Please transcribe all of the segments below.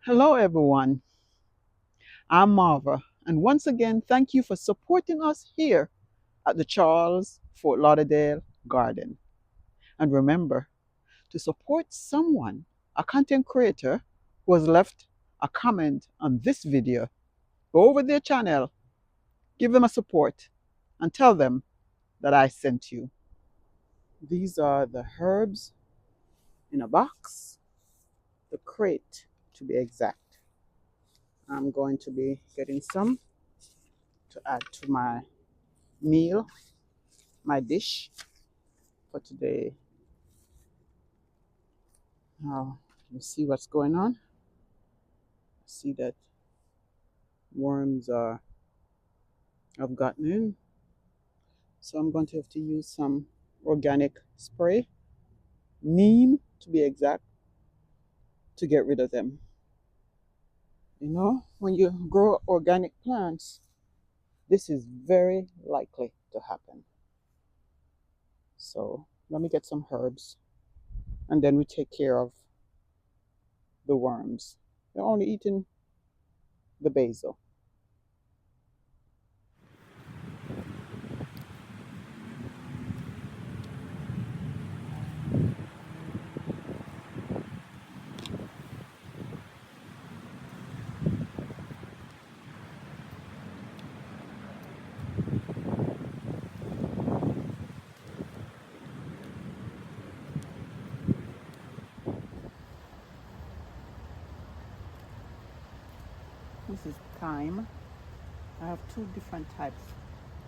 Hello, everyone. I'm Marva, and once again, thank you for supporting us here at the Charles Fort Lauderdale Garden. And remember to support someone, a content creator who has left a comment on this video. Go over their channel, give them a support, and tell them that I sent you. These are the herbs in a box, the crate to be exact. I'm going to be getting some to add to my meal, my dish for today. Now, you see what's going on. See that worms have gotten in. So I'm going to have to use some organic spray, neem to be exact, to get rid of them. You know, when you grow organic plants, this is very likely to happen. So let me get some herbs and then we take care of the worms. They're only eating the basil. This is thyme. I have two different types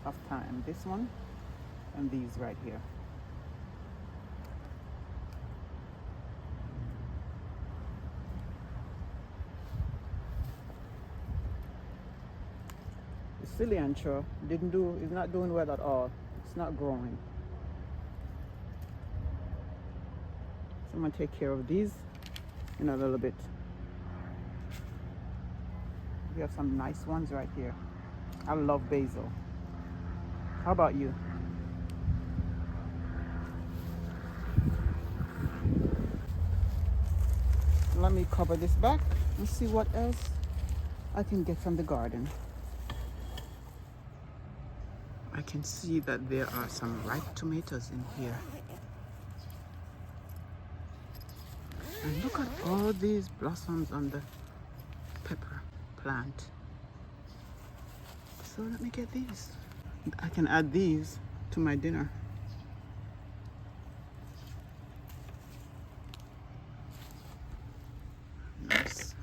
of thyme. This one and these right here. The cilantro is not doing well at all. It's not growing. So I'm gonna take care of these in a little bit. We have some nice ones right here. I love basil. How about you? Let me cover this back and see what else I can get from the garden. I can see that there are some ripe tomatoes in here. And look at all these blossoms on the pepper plant. So let me get these. I can add these to my dinner. Nice.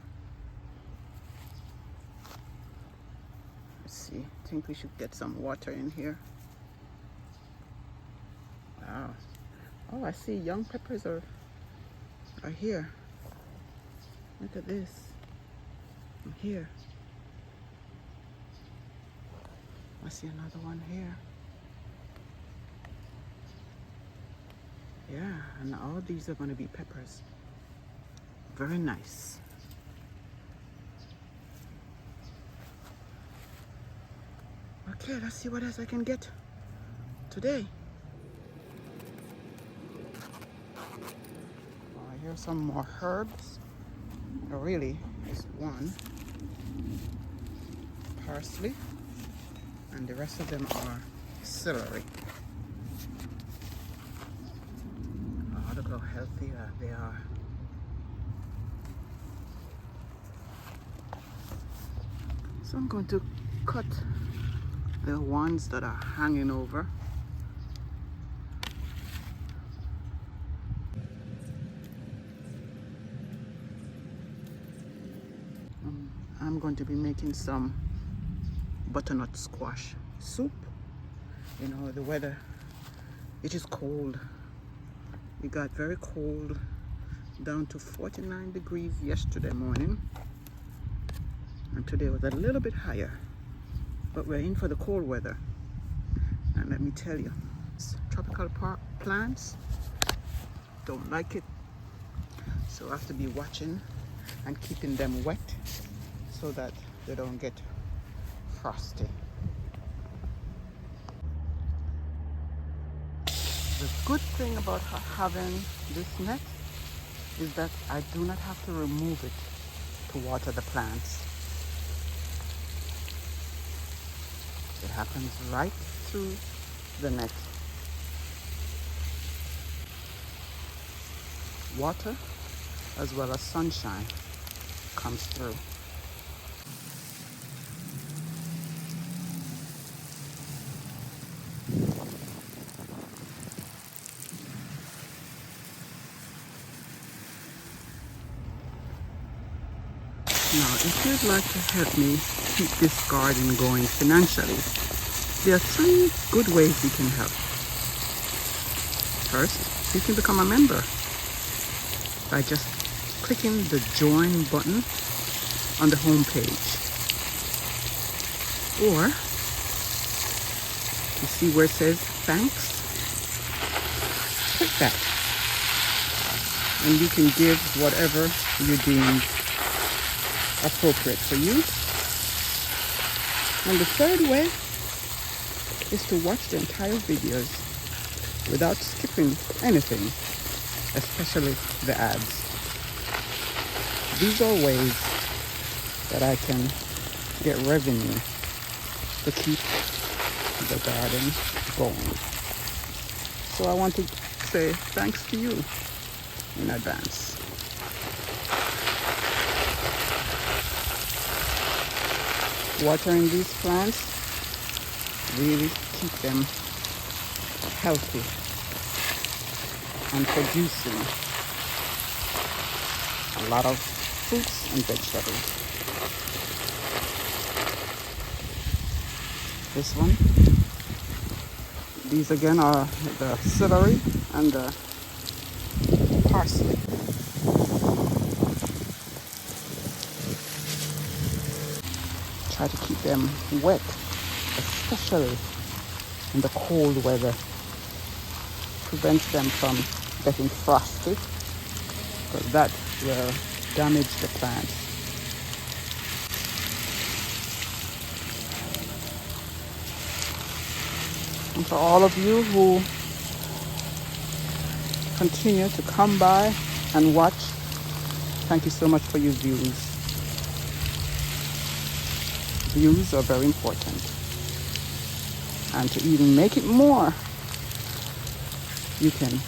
Let's see. I think we should get some water in here. Wow. Oh, I see young peppers are here. Look at this. I'm here. I see another one here. Yeah, and all these are going to be peppers. Very nice. Okay, let's see what else I can get today. Here's some more herbs. Really, just one. Parsley. And the rest of them are celery. Oh, look how healthy they are. So I'm going to cut the ones that are hanging over. I'm going to be making some butternut squash soup. You know, the weather, it is cold. It got very cold, down to 49 degrees yesterday morning. And today was a little bit higher. But we're in for the cold weather. And let me tell you, tropical plants don't like it. So I have to be watching and keeping them wet so that they don't get frosty. The good thing about having this net is that I do not have to remove it to water the plants. It happens right through the net. Water as well as sunshine comes through. Now, if you'd like to help me keep this garden going financially, there are 3 good ways you can help. First, you can become a member by just clicking the join button on the home page. Or, you see where it says thanks? Click that. And you can give whatever you deem appropriate for you. And the third way is to watch the entire videos without skipping anything, especially the ads. These are ways that I can get revenue to keep the garden going. So I want to say thanks to you in advance. Watering these plants really keep them healthy and producing a lot of fruits and vegetables. This one, these again are the celery and the parsley. Try to keep them wet, especially in the cold weather. Prevents them from getting frosty, because that will damage the plants. And for all of you who continue to come by and watch, thank you so much for your views. Views are very important. And to even make it more, you can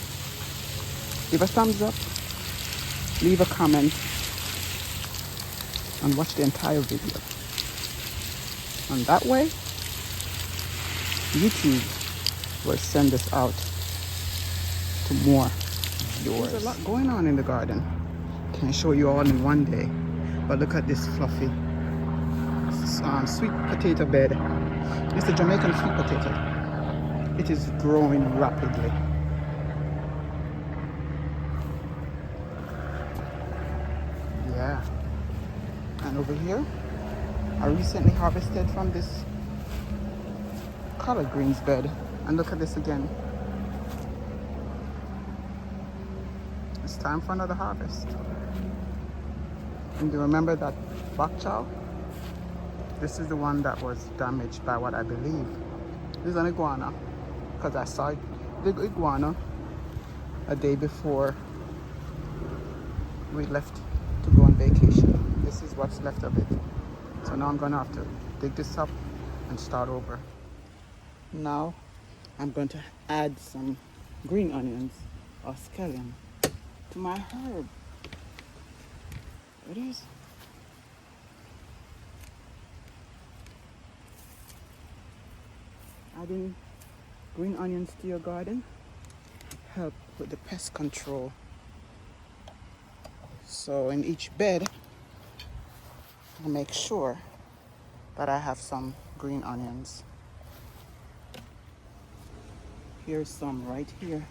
give a thumbs up, leave a comment, and watch the entire video. And that way, YouTube will send this out to more viewers. There's a lot going on in the garden. Can't show you all in one day, but look at this fluffy sweet potato bed. It's a Jamaican sweet potato. It is growing rapidly. Yeah. And over here, I recently harvested from this collard greens bed. And look at this again. It's time for another harvest. And you remember that bok chow? This is the one that was damaged by what I believe is an iguana, because I saw the iguana a day before we left to go on vacation. This is what's left of it. So now I'm gonna have to dig this up and start over. Now I'm going to add some green onions or scallion to my herb. It is. Adding green onions to your garden help with the pest control. So in each bed, I make sure that I have some green onions. Here's some right here.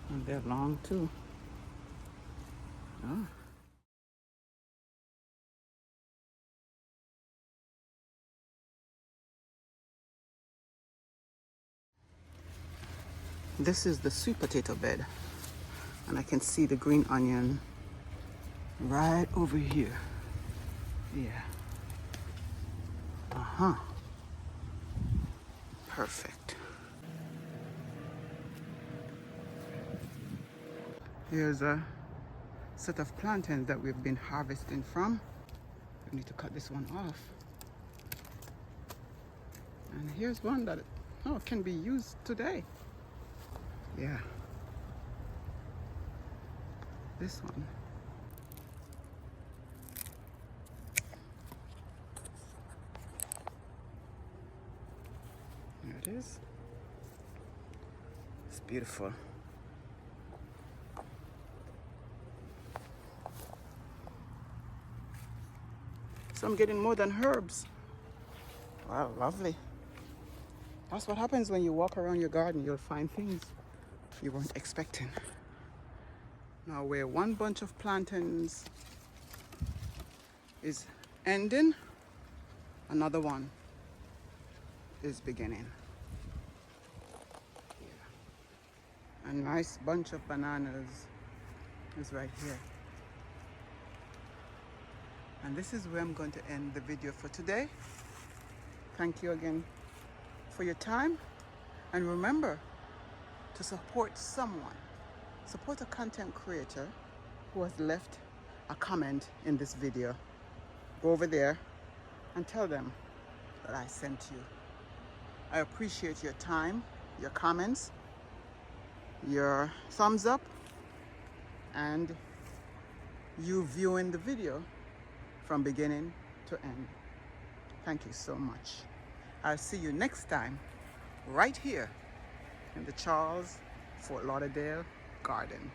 And they're long too. Oh. This is the sweet potato bed, and I can see the green onion right over here. Yeah. Perfect. Here's a set of plantains that we've been harvesting from. We need to cut this one off. And here's one that can be used today. Yeah. This one. There it is. It's beautiful. So I'm getting more than herbs. Wow, lovely. That's what happens when you walk around your garden. You'll find things you weren't expecting. Now where one bunch of plantains is ending, another one is beginning. Yeah. A nice bunch of bananas is right here. And this is where I'm going to end the video for today. Thank you again for your time. And remember to support someone. Support a content creator who has left a comment in this video. Go over there and tell them that I sent you. I appreciate your time, your comments, your thumbs up, and you viewing the video from beginning to end. Thank you so much. I'll see you next time right here in the Charles Fort Lauderdale Garden.